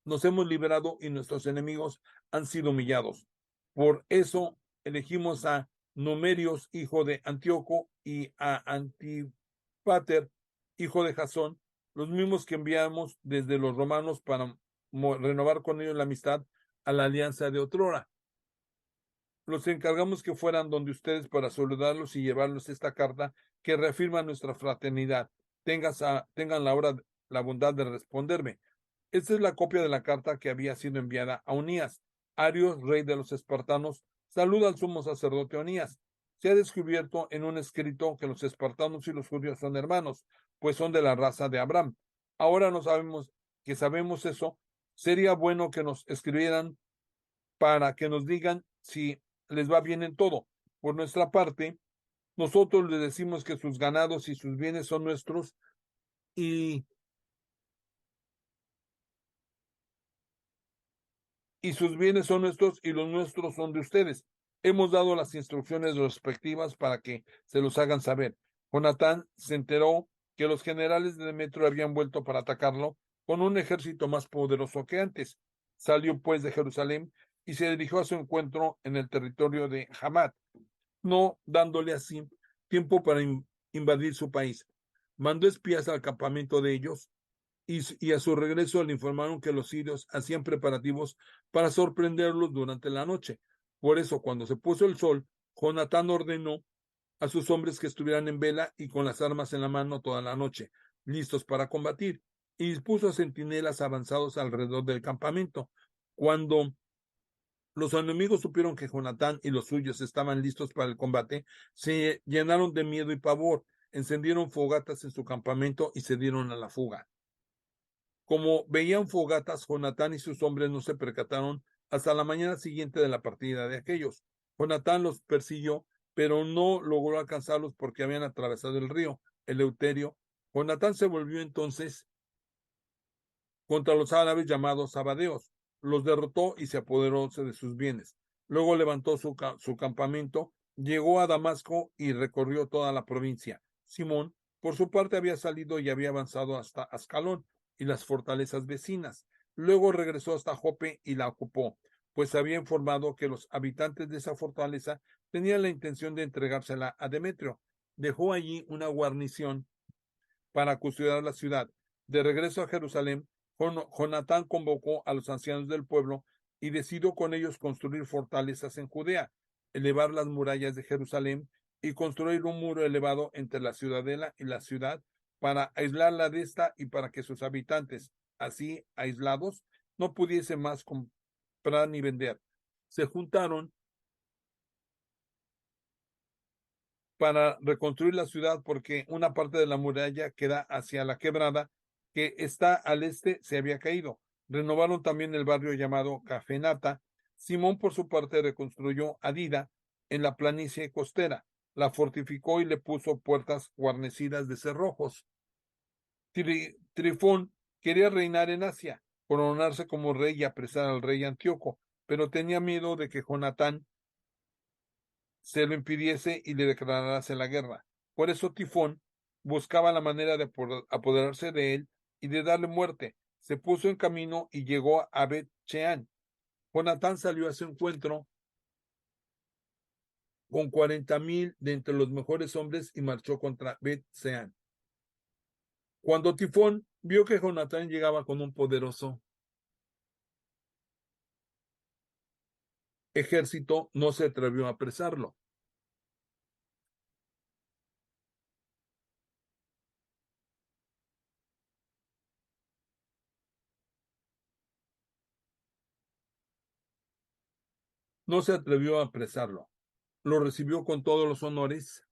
nos hemos liberado y nuestros enemigos han sido humillados. Por eso elegimos a Numerios, hijo de Antíoco, y a Antipater, hijo de Jasón, los mismos que enviamos desde los romanos para renovar con ellos la amistad a la alianza de otrora. Los encargamos que fueran donde ustedes para saludarlos y llevarlos esta carta que reafirma nuestra fraternidad. Tengan la bondad de responderme. Esta es la copia de la carta que había sido enviada a Onías. Arios, rey de los espartanos, saluda al sumo sacerdote Onías. Se ha descubierto en un escrito que los espartanos y los judíos son hermanos, pues son de la raza de Abraham. Ahora no sabemos eso. Sería bueno que nos escribieran para que nos digan si les va bien en todo. Por nuestra parte, nosotros les decimos que sus ganados y sus bienes son nuestros y sus bienes son nuestros y los nuestros son de ustedes. Hemos dado las instrucciones respectivas para que se los hagan saber. Jonatán se enteró que los generales de Demetrio habían vuelto para atacarlo con un ejército más poderoso que antes. Salió pues de Jerusalén y se dirigió a su encuentro en el territorio de Hamat, no dándole así tiempo para invadir su país. Mandó espías al campamento de ellos y a su regreso le informaron que los sirios hacían preparativos para sorprenderlos durante la noche. Por eso, cuando se puso el sol, Jonatán ordenó a sus hombres que estuvieran en vela y con las armas en la mano toda la noche, listos para combatir, y dispuso a centinelas avanzados alrededor del campamento. Cuando los enemigos supieron que Jonatán y los suyos estaban listos para el combate, se llenaron de miedo y pavor, encendieron fogatas en su campamento y se dieron a la fuga. Como veían fogatas, Jonatán y sus hombres no se percataron hasta la mañana siguiente de la partida de aquellos. Jonatán los persiguió, pero no logró alcanzarlos porque habían atravesado el río, el Eleuterio. Jonatán se volvió entonces contra los árabes llamados sabadeos, los derrotó y se apoderó de sus bienes. Luego levantó su campamento, llegó a Damasco y recorrió toda la provincia. Simón, por su parte, había salido y había avanzado hasta Ascalón y las fortalezas vecinas. Luego regresó hasta Jope y la ocupó, pues había informado que los habitantes de esa fortaleza tenían la intención de entregársela a Demetrio. Dejó allí una guarnición para custodiar la ciudad. De regreso a Jerusalén, Jonatán convocó a los ancianos del pueblo y decidió con ellos construir fortalezas en Judea, elevar las murallas de Jerusalén y construir un muro elevado entre la ciudadela y la ciudad para aislarla de esta y para que sus habitantes, así aislados, no pudiesen más comprar ni vender. Se juntaron para reconstruir la ciudad porque una parte de la muralla que da hacia la quebrada que está al este se había caído. Renovaron también el barrio llamado Cafenata. Simón, por su parte, reconstruyó Adida en la planicie costera, la fortificó y le puso puertas guarnecidas de cerrojos. Trifón quería reinar en Asia, coronarse como rey y apresar al rey Antíoco, pero tenía miedo de que Jonatán se lo impidiese y le declarase la guerra. Por eso Tifón buscaba la manera de apoderarse de él y de darle muerte. Se puso en camino y llegó a Bet-Shean. Jonatán salió a su encuentro con 40,000 de entre los mejores hombres y marchó contra Bet-Shean. Cuando Tifón vio que Jonatán llegaba con un poderoso ejército, no se atrevió a apresarlo. No se atrevió a apresarlo. Lo recibió con todos los honores,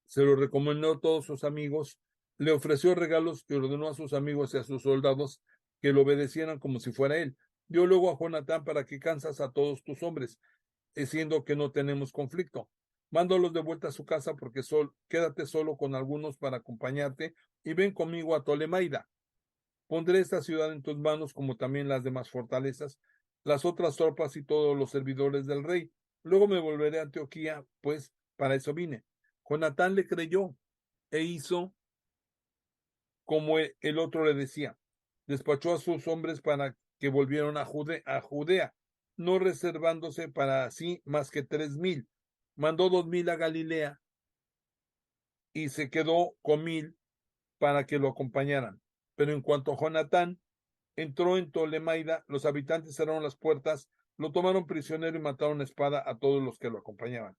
se lo recomendó a todos sus amigos, le ofreció regalos y ordenó a sus amigos y a sus soldados que lo obedecieran como si fuera él. Dio luego a Jonatán para que cansas a todos tus hombres, siendo que no tenemos conflicto. Mándalos de vuelta a su casa porque quédate solo con algunos para acompañarte y ven conmigo a Tolemaida. Pondré esta ciudad en tus manos como también las demás fortalezas, las otras tropas y todos los servidores del rey. Luego me volveré a Antioquía, pues para eso vine. Jonatán le creyó e hizo como el otro le decía. Despachó a sus hombres para que volvieran a Judea, no reservándose para sí más que 3,000. Mandó 2,000 a Galilea y se quedó con 1,000 para que lo acompañaran. Pero en cuanto a Jonatán entró en Tolemaida, los habitantes cerraron las puertas, lo tomaron prisionero y mataron a espada a todos los que lo acompañaban.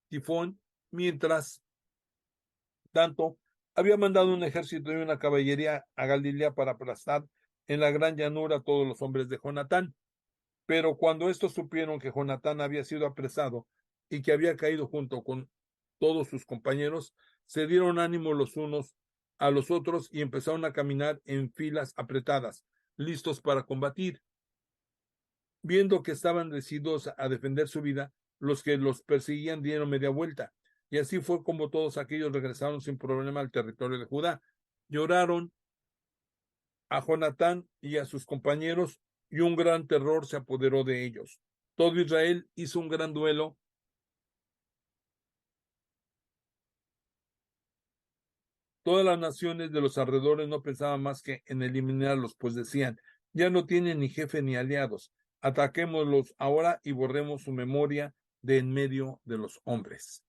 Tifón, mientras tanto, había mandado un ejército y una caballería a Galilea para aplastar en la gran llanura a todos los hombres de Jonatán. Pero cuando estos supieron que Jonatán había sido apresado y que había caído junto con todos sus compañeros, se dieron ánimo los unos a los otros y empezaron a caminar en filas apretadas, listos para combatir. Viendo que estaban decididos a defender su vida, los que los perseguían dieron media vuelta. Y así fue como todos aquellos regresaron sin problema al territorio de Judá. Lloraron a Jonatán y a sus compañeros, y un gran terror se apoderó de ellos. Todo Israel hizo un gran duelo. Todas las naciones de los alrededores no pensaban más que en eliminarlos, pues decían, ya no tienen ni jefe ni aliados. Ataquémoslos ahora y borremos su memoria de en medio de los hombres.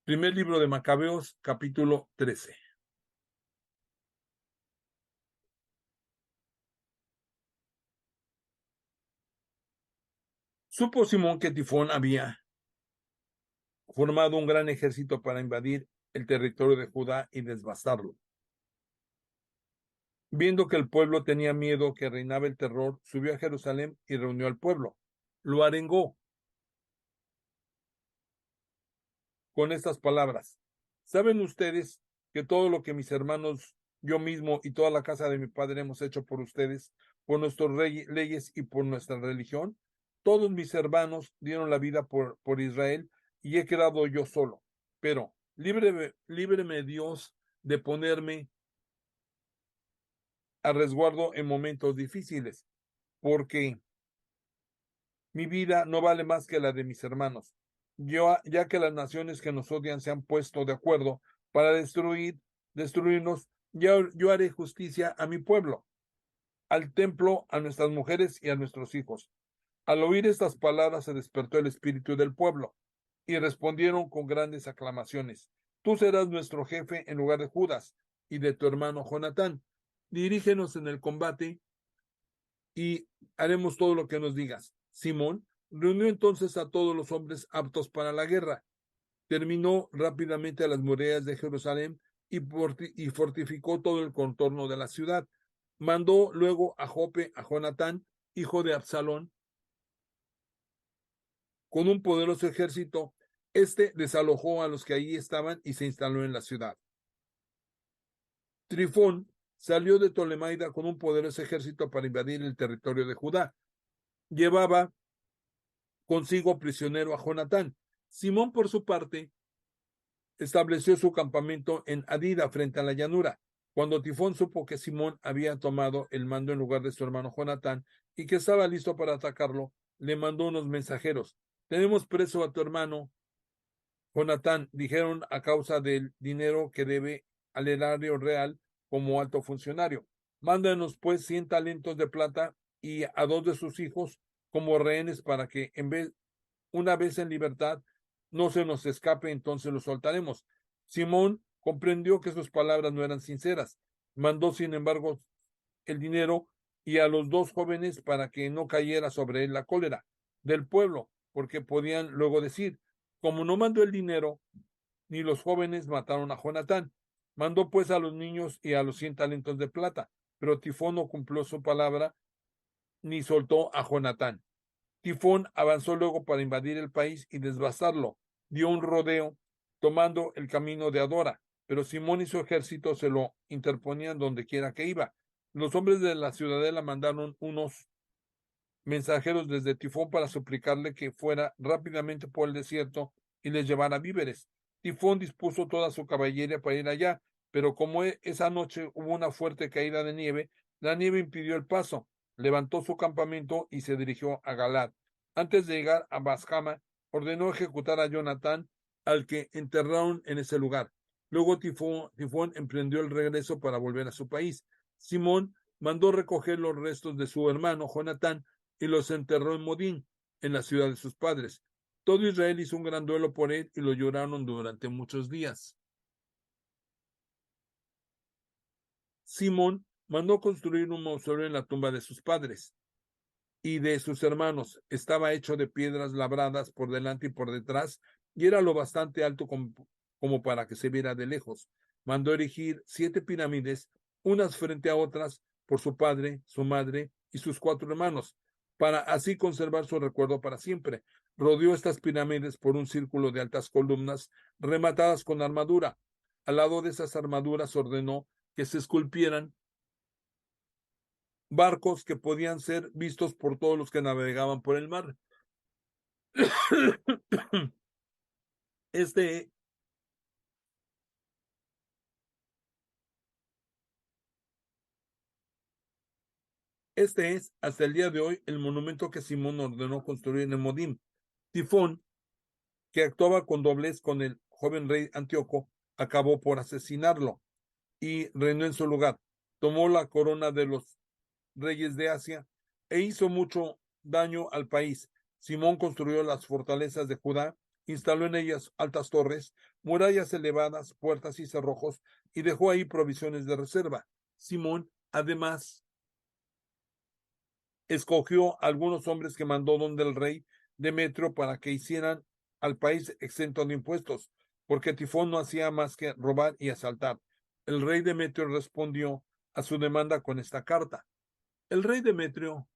Primer libro de Macabeos, capítulo 13. Supo Simón que Tifón había formado un gran ejército para invadir el territorio de Judá y devastarlo. Viendo que el pueblo tenía miedo, que reinaba el terror, subió a Jerusalén y reunió al pueblo. Lo arengó con estas palabras: ¿saben ustedes que todo lo que mis hermanos, yo mismo y toda la casa de mi padre hemos hecho por ustedes, por nuestras leyes y por nuestra religión? Todos mis hermanos dieron la vida por Israel y he quedado yo solo. Pero líbreme Dios de ponerme a resguardo en momentos difíciles, porque mi vida no vale más que la de mis hermanos. Ya que las naciones que nos odian se han puesto de acuerdo para destruirnos, yo haré justicia a mi pueblo, al templo, a nuestras mujeres y a nuestros hijos. Al oír estas palabras se despertó el espíritu del pueblo y respondieron con grandes aclamaciones: tú serás nuestro jefe en lugar de Judas y de tu hermano Jonatán. Dirígenos en el combate y haremos todo lo que nos digas. Simón reunió entonces a todos los hombres aptos para la guerra. Terminó rápidamente las murallas de Jerusalén y fortificó todo el contorno de la ciudad. Mandó luego a Jope a Jonatán, hijo de Absalón, con un poderoso ejército. Este desalojó a los que allí estaban y se instaló en la ciudad. Trifón salió de Tolemaida con un poderoso ejército para invadir el territorio de Judá. Llevaba consigo prisionero a Jonatán. Simón, por su parte, estableció su campamento en Adida, frente a la llanura. Cuando Tifón supo que Simón había tomado el mando en lugar de su hermano Jonatán y que estaba listo para atacarlo, le mandó unos mensajeros: tenemos preso a tu hermano Jonatán, dijeron, a causa del dinero que debe al erario real como alto funcionario. Mándanos pues 100 talentos de plata y a 2 de sus hijos como rehenes para que una vez en libertad, no se nos escape, entonces lo soltaremos. Simón comprendió que sus palabras no eran sinceras. Mandó, sin embargo, el dinero y a los 2 jóvenes para que no cayera sobre él la cólera del pueblo, porque podían luego decir, como no mandó el dinero, ni los jóvenes mataron a Jonatán. Mandó pues a los niños y a los 100 talentos de plata, pero Tifón no cumplió su palabra ni soltó a Jonatán. Tifón avanzó luego para invadir el país y devastarlo. Dio un rodeo tomando el camino de Adora, pero Simón y su ejército se lo interponían donde quiera que iba. Los hombres de la ciudadela mandaron unos mensajeros desde Tifón para suplicarle que fuera rápidamente por el desierto y les llevara víveres. Tifón dispuso toda su caballería para ir allá, pero como esa noche hubo una fuerte caída de nieve, la nieve impidió el paso. Levantó su campamento y se dirigió a Galad. Antes de llegar a Basjama, ordenó ejecutar a Jonatán, al que enterraron en ese lugar. Luego Tifón emprendió el regreso para volver a su país. Simón mandó recoger los restos de su hermano Jonatán y los enterró en Modín, en la ciudad de sus padres. Todo Israel hizo un gran duelo por él y lo lloraron durante muchos días. Simón mandó construir un mausoleo en la tumba de sus padres y de sus hermanos. Estaba hecho de piedras labradas por delante y por detrás y era lo bastante alto como para que se viera de lejos. Mandó erigir 7 pirámides, unas frente a otras, por su padre, su madre y sus 4 hermanos, para así conservar su recuerdo para siempre. Rodeó estas pirámides por un círculo de altas columnas rematadas con armadura. Al lado de esas armaduras ordenó que se esculpieran barcos que podían ser vistos por todos los que navegaban por el mar. Este, este es, hasta el día de hoy, el monumento que Simón ordenó construir en Modim. Tifón, que actuaba con doblez con el joven rey Antíoco, acabó por asesinarlo y reinó en su lugar. Tomó la corona de los reyes de Asia e hizo mucho daño al país. Simón construyó las fortalezas de Judá, instaló en ellas altas torres, murallas elevadas, puertas y cerrojos, y dejó ahí provisiones de reserva. Simón, además, escogió a algunos hombres que mandó donde el rey Demetrio para que hicieran al país exento de impuestos, porque Tifón no hacía más que robar y asaltar. El rey Demetrio respondió a su demanda con esta carta. El rey Demetrio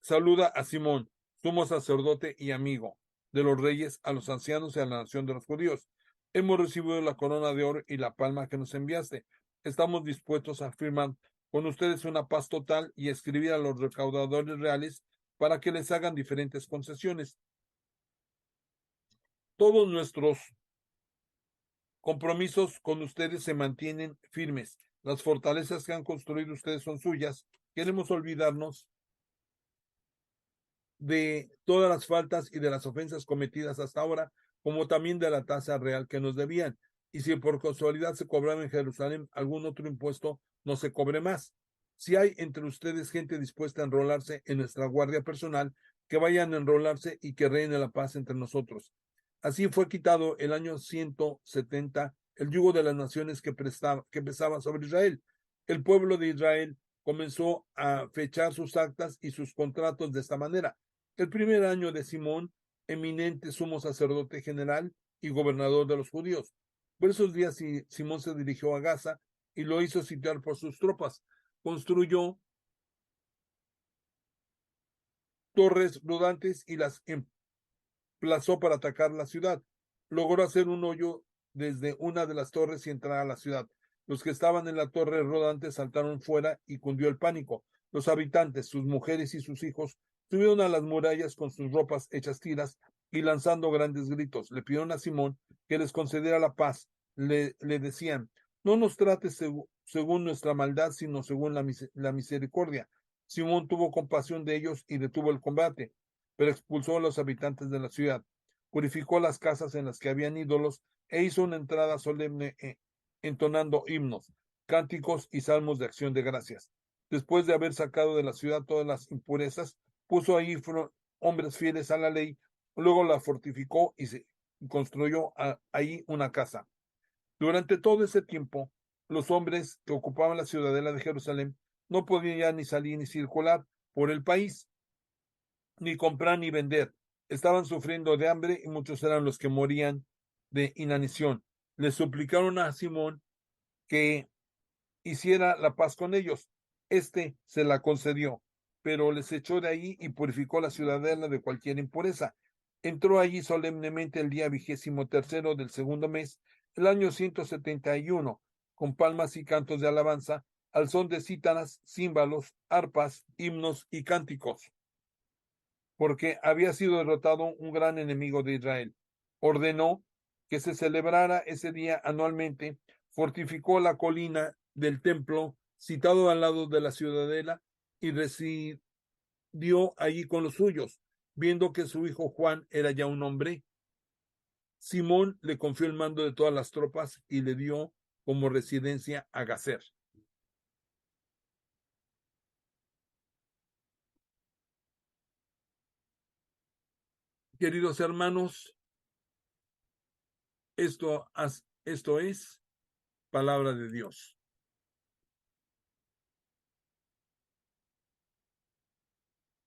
saluda a Simón, sumo sacerdote y amigo de los reyes, a los ancianos y a la nación de los judíos. Hemos recibido la corona de oro y la palma que nos enviaste. Estamos dispuestos a firmar con ustedes una paz total y escribir a los recaudadores reales para que les hagan diferentes concesiones. Todos nuestros compromisos con ustedes se mantienen firmes. Las fortalezas que han construido ustedes son suyas. Queremos olvidarnos de todas las faltas y de las ofensas cometidas hasta ahora, como también de la tasa real que nos debían. Y si por casualidad se cobraba en Jerusalén algún otro impuesto, no se cobre más. Si hay entre ustedes gente dispuesta a enrolarse en nuestra guardia personal, que vayan a enrolarse y que reine la paz entre nosotros. Así fue quitado el año 170 el yugo de las naciones que pesaba sobre Israel. El pueblo de Israel comenzó a fechar sus actas y sus contratos de esta manera. El primer año de Simón, eminente sumo sacerdote general y gobernador de los judíos. Por esos días Simón se dirigió a Gaza y lo hizo sitiar por sus tropas. Construyó torres rodantes y las emplazó para atacar la ciudad. Logró hacer un hoyo desde una de las torres y entrar a la ciudad. Los que estaban en la torre rodante saltaron fuera y cundió el pánico. Los habitantes, sus mujeres y sus hijos, subieron a las murallas con sus ropas hechas tiras y lanzando grandes gritos. Le pidieron a Simón que les concediera la paz. Le decían, no nos trates según nuestra maldad, sino según la misericordia. Simón tuvo compasión de ellos y detuvo el combate, pero expulsó a los habitantes de la ciudad, purificó las casas en las que habían ídolos e hizo una entrada solemne entonando himnos, cánticos y salmos de acción de gracias. Después de haber sacado de la ciudad todas las impurezas, puso ahí hombres fieles a la ley, luego la fortificó y construyó ahí una casa. Durante todo ese tiempo, los hombres que ocupaban la ciudadela de Jerusalén no podían ya ni salir ni circular por el país, ni comprar ni vender. Estaban sufriendo de hambre y muchos eran los que morían de inanición. Le suplicaron a Simón que hiciera la paz con ellos. Este se la concedió, pero les echó de ahí y purificó la ciudadela de cualquier impureza. Entró allí solemnemente el día 23º del segundo mes, el año 171, con palmas y cantos de alabanza, al son de cítaras, címbalos, arpas, himnos y cánticos, porque había sido derrotado un gran enemigo de Israel. Ordenó que se celebrara ese día anualmente, fortificó la colina del templo situado al lado de la ciudadela y residió allí con los suyos. Viendo que su hijo Juan era ya un hombre, Simón le confió el mando de todas las tropas y le dio como residencia a Gazer. Queridos hermanos, esto es palabra de Dios.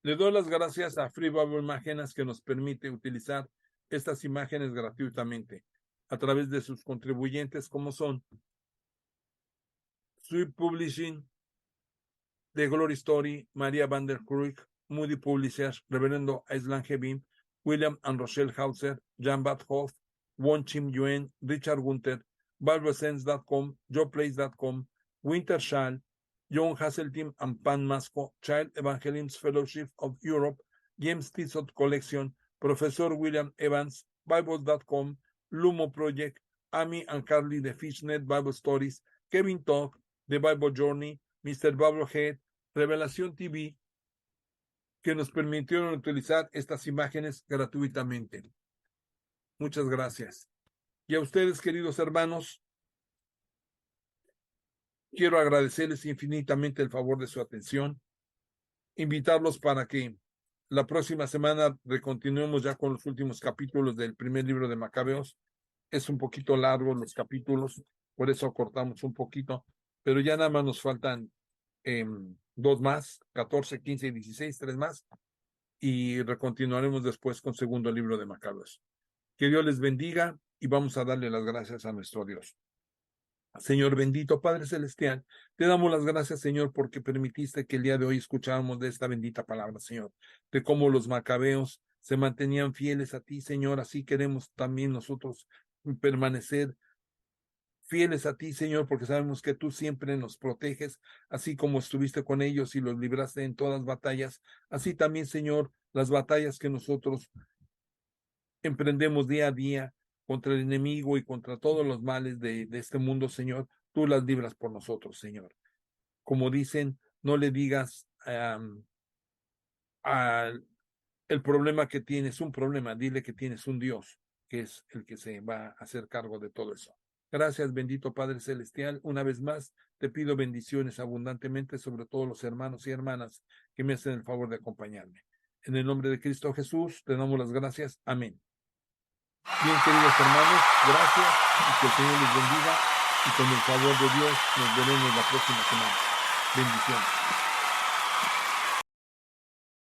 Le doy las gracias a Free Bible Imágenes que nos permite utilizar estas imágenes gratuitamente a través de sus contribuyentes como son Sweet Publishing, The Glory Story, María Van der Kruik, Moody Publishers, Reverendo Aislan Hebim, William and Rochelle Hauser, Jan Badhoff, Won Chim Yuen, Richard Gunther, BibleSense.com, JoePlace.com, Winter Shall, John Hasseltine and Pan Masco, Child Evangelism Fellowship of Europe, James Tissot Collection, Professor William Evans, Bibles.com, Lumo Project, Amy and Carly de Fishnet Bible Stories, Kevin Talk, The Bible Journey, Mr. Bible Head, Revelación TV, que nos permitieron utilizar estas imágenes gratuitamente. Muchas gracias. Y a ustedes, queridos hermanos, quiero agradecerles infinitamente el favor de su atención, invitarlos para que la próxima semana recontinuemos ya con los últimos capítulos del primer libro de Macabeos. Es un poquito largo los capítulos, por eso cortamos un poquito, pero ya nada más nos faltan 2 más, 14, 15 y 16, 3 más, y recontinuaremos después con segundo libro de Macabeos. Que Dios les bendiga y vamos a darle las gracias a nuestro Dios. Señor bendito, Padre Celestial, te damos las gracias, Señor, porque permitiste que el día de hoy escucháramos de esta bendita palabra, Señor, de cómo los macabeos se mantenían fieles a ti, Señor. Así queremos también nosotros permanecer fieles a ti, Señor, porque sabemos que tú siempre nos proteges, así como estuviste con ellos y los libraste en todas las batallas. Así también, Señor, las batallas que nosotros emprendemos día a día contra el enemigo y contra todos los males de este mundo, Señor, tú las libras por nosotros, Señor. Como dicen, no le digas el problema que tienes, un problema, dile que tienes un Dios, que es el que se va a hacer cargo de todo eso. Gracias, bendito Padre Celestial. Una vez más, te pido bendiciones abundantemente sobre todos los hermanos y hermanas que me hacen el favor de acompañarme. En el nombre de Cristo Jesús, te damos las gracias. Amén. Bien, queridos hermanos, gracias y que el Señor les bendiga y con el favor de Dios nos veremos la próxima semana. Bendiciones.